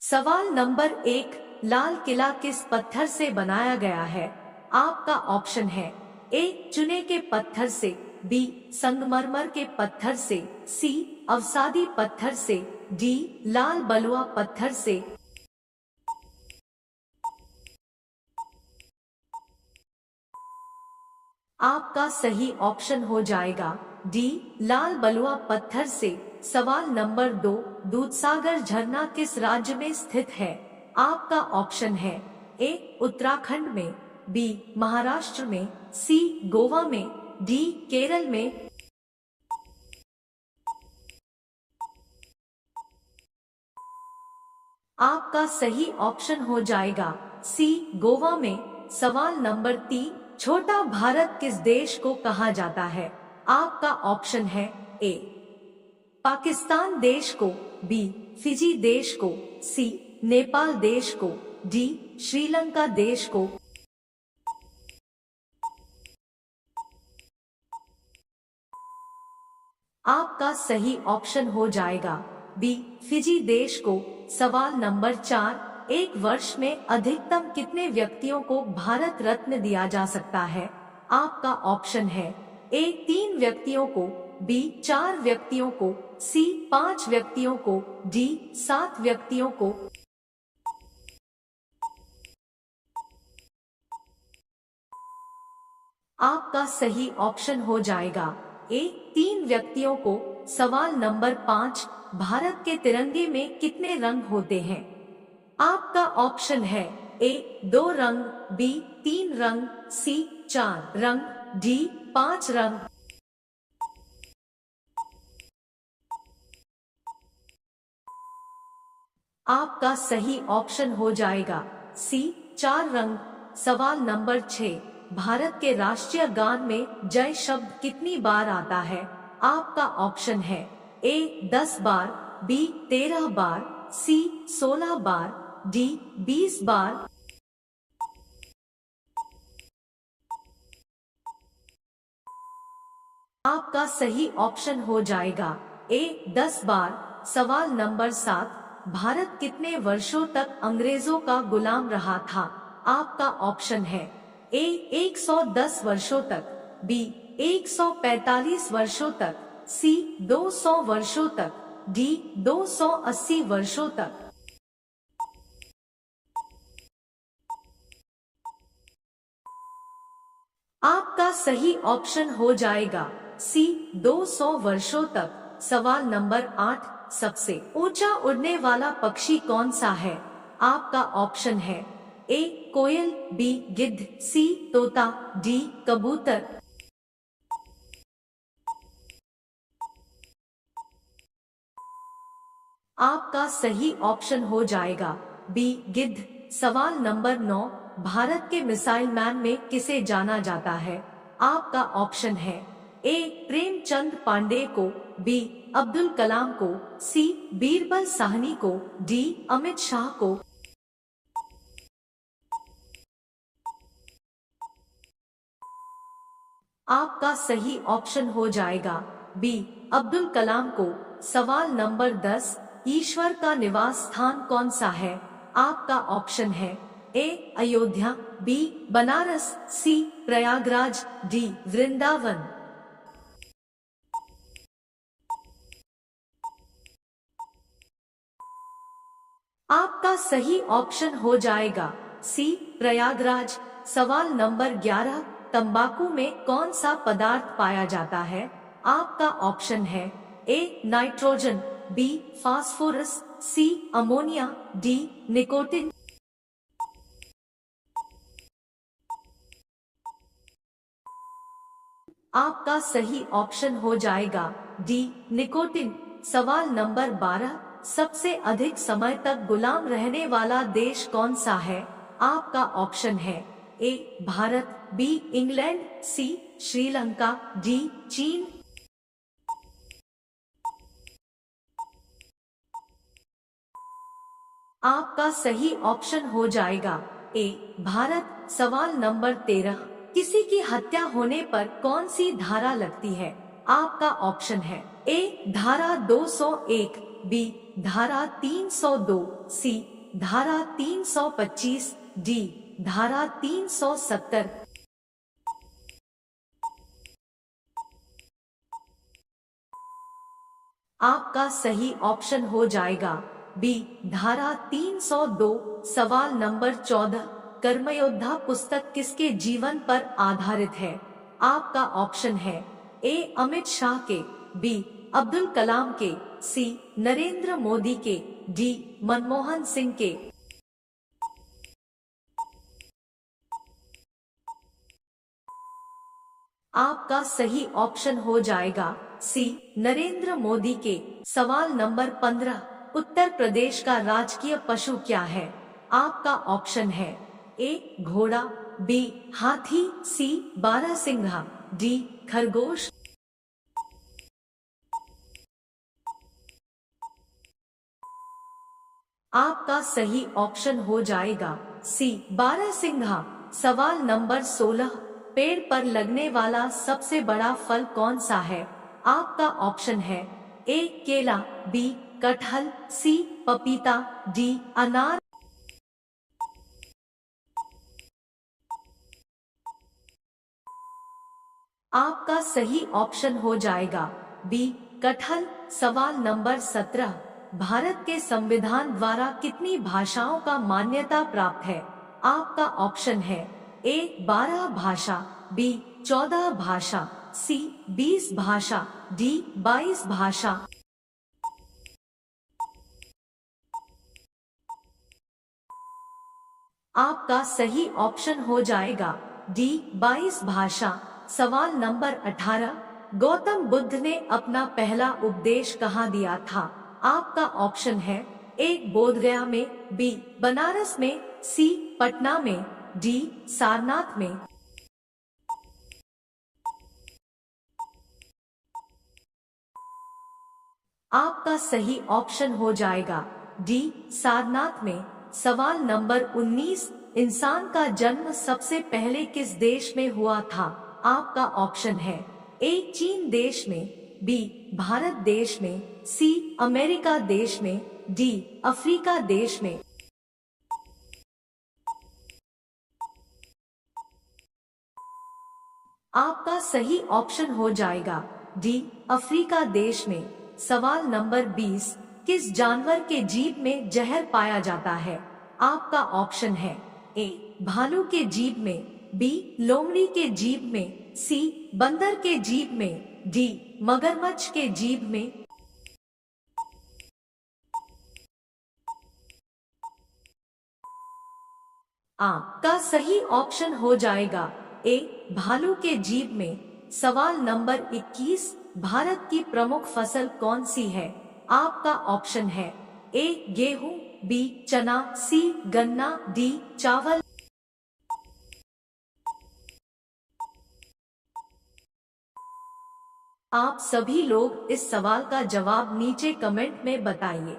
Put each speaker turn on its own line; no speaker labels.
सवाल नंबर 1, लाल किला किस पत्थर से बनाया गया है? आपका ऑप्शन है ए चुने के पत्थर से, बी संगमरमर के पत्थर से, सी अवसादी पत्थर से, डी लाल बलुआ पत्थर से। आपका सही ऑप्शन हो जाएगा डी लाल बलुआ पत्थर से। सवाल नंबर 2, दूधसागर झरना किस राज्य में स्थित है? आपका ऑप्शन है ए उत्तराखंड में, बी महाराष्ट्र में, सी गोवा में, डी केरल में। आपका सही ऑप्शन हो जाएगा सी गोवा में। सवाल नंबर 3, छोटा भारत किस देश को कहा जाता है? आपका ऑप्शन है ए पाकिस्तान देश को, बी फिजी देश को, सी नेपाल देश को, डी श्रीलंका देश को। आपका सही ऑप्शन हो जाएगा बी फिजी देश को। सवाल नंबर 4, एक वर्ष में अधिकतम कितने व्यक्तियों को भारत रत्न दिया जा सकता है? आपका ऑप्शन है ए 3 व्यक्तियों को, बी 4 व्यक्तियों को, सी 5 व्यक्तियों को, डी 7 व्यक्तियों को। आपका सही ऑप्शन हो जाएगा ए 3 व्यक्तियों को। सवाल नंबर 5, भारत के तिरंगे में कितने रंग होते हैं? आपका ऑप्शन है ए 2 रंग, बी 3 रंग, सी 4 रंग, डी 5 रंग। आपका सही ऑप्शन हो जाएगा सी 4 रंग। सवाल नंबर 6, भारत के राष्ट्रीय गान में जय शब्द कितनी बार आता है? आपका ऑप्शन है ए 10 बार, बी 13 बार, सी 16 बार, डी 20 बार। आपका सही ऑप्शन हो जाएगा ए 10 बार। सवाल नंबर 7, भारत कितने वर्षों तक अंग्रेजों का गुलाम रहा था? आपका ऑप्शन है ए 110 वर्षों तक, बी 145 वर्षों तक, सी 200 वर्षों तक, डी 280 वर्षों तक। आपका सही ऑप्शन हो जाएगा सी 200 वर्षों तक। सवाल नंबर 8, सबसे ऊंचा उड़ने वाला पक्षी कौन सा है? आपका ऑप्शन है ए कोयल, बी गिद्ध, सी तोता, डी कबूतर। आपका सही ऑप्शन हो जाएगा बी गिद्ध। सवाल नंबर 9, भारत के मिसाइल मैन में किसे जाना जाता है? आपका ऑप्शन है ए प्रेमचंद पांडे को, बी अब्दुल कलाम को, सी बीरबल साहनी को, डी अमित शाह को। आपका सही ऑप्शन हो जाएगा बी अब्दुल कलाम को। सवाल नंबर 10, ईश्वर का निवास स्थान कौन सा है? आपका ऑप्शन है ए अयोध्या, बी बनारस, सी प्रयागराज, डी वृंदावन। आपका सही ऑप्शन हो जाएगा सी प्रयागराज। सवाल नंबर 11, तंबाकू में कौन सा पदार्थ पाया जाता है? आपका ऑप्शन है A nitrogen, B phosphorus, C ammonia, D nicotine. आपका सही ऑप्शन हो जाएगा डी निकोटिन। सवाल नंबर 12, सबसे अधिक समय तक गुलाम रहने वाला देश कौन सा है? आपका ऑप्शन है ए भारत, बी इंग्लैंड, सी श्रीलंका, डी चीन। आपका सही ऑप्शन हो जाएगा ए भारत। सवाल नंबर 13, किसी की हत्या होने पर कौन सी धारा लगती है? आपका ऑप्शन है ए धारा 201, बी धारा 302, सी धारा 325, डी धारा 370। आपका सही ऑप्शन हो जाएगा बी धारा 302। सवाल नंबर 14, कर्मयोद्धा पुस्तक किसके जीवन पर आधारित है? आपका ऑप्शन है ए अमित शाह के, बी अब्दुल कलाम के, सी नरेंद्र मोदी के, डी मनमोहन सिंह के। आपका सही ऑप्शन हो जाएगा सी नरेंद्र मोदी के। सवाल नंबर 15, उत्तर प्रदेश का राजकीय पशु क्या है? आपका ऑप्शन है ए घोड़ा, बी हाथी, सी बारहसिंघा, डी खरगोश। आपका सही ऑप्शन हो जाएगा सी बारहसिंघा। सवाल नंबर 16, पेड़ पर लगने वाला सबसे बड़ा फल कौन सा है? आपका ऑप्शन है ए केला, बी कटहल, सी पपीता, डी अनार। आपका सही ऑप्शन हो जाएगा बी कटहल। सवाल नंबर 17, भारत के संविधान द्वारा कितनी भाषाओं का मान्यता प्राप्त है? आपका ऑप्शन है ए 12 भाषा, बी 14 भाषा, सी 20 भाषा, डी 22 भाषा। आपका सही ऑप्शन हो जाएगा डी 22 भाषा। सवाल नंबर 18, गौतम बुद्ध ने अपना पहला उपदेश कहाँ दिया था? आपका ऑप्शन है ए बोधगया में, बी बनारस में, सी पटना में, डी सारनाथ में। आपका सही ऑप्शन हो जाएगा डी सारनाथ में। सवाल नंबर 19, इंसान का जन्म सबसे पहले किस देश में हुआ था? आपका ऑप्शन है ए चीन देश में, बी भारत देश में, सी अमेरिका देश में, डी अफ्रीका देश में। आपका सही ऑप्शन हो जाएगा डी अफ्रीका देश में। सवाल नंबर 20, किस जानवर के जीभ में जहर पाया जाता है? आपका ऑप्शन है ए भालू के जीभ में, बी लोमड़ी के जीभ में, सी बंदर के जीभ में, डी मगरमच्छ के जीभ में। आपका सही ऑप्शन हो जाएगा ए भालू के जीभ में। सवाल नंबर 21, भारत की प्रमुख फसल कौन सी है? आपका ऑप्शन है ए गेहूं, बी चना, सी गन्ना, डी चावल। आप सभी लोग इस सवाल का जवाब नीचे कमेंट में बताइए।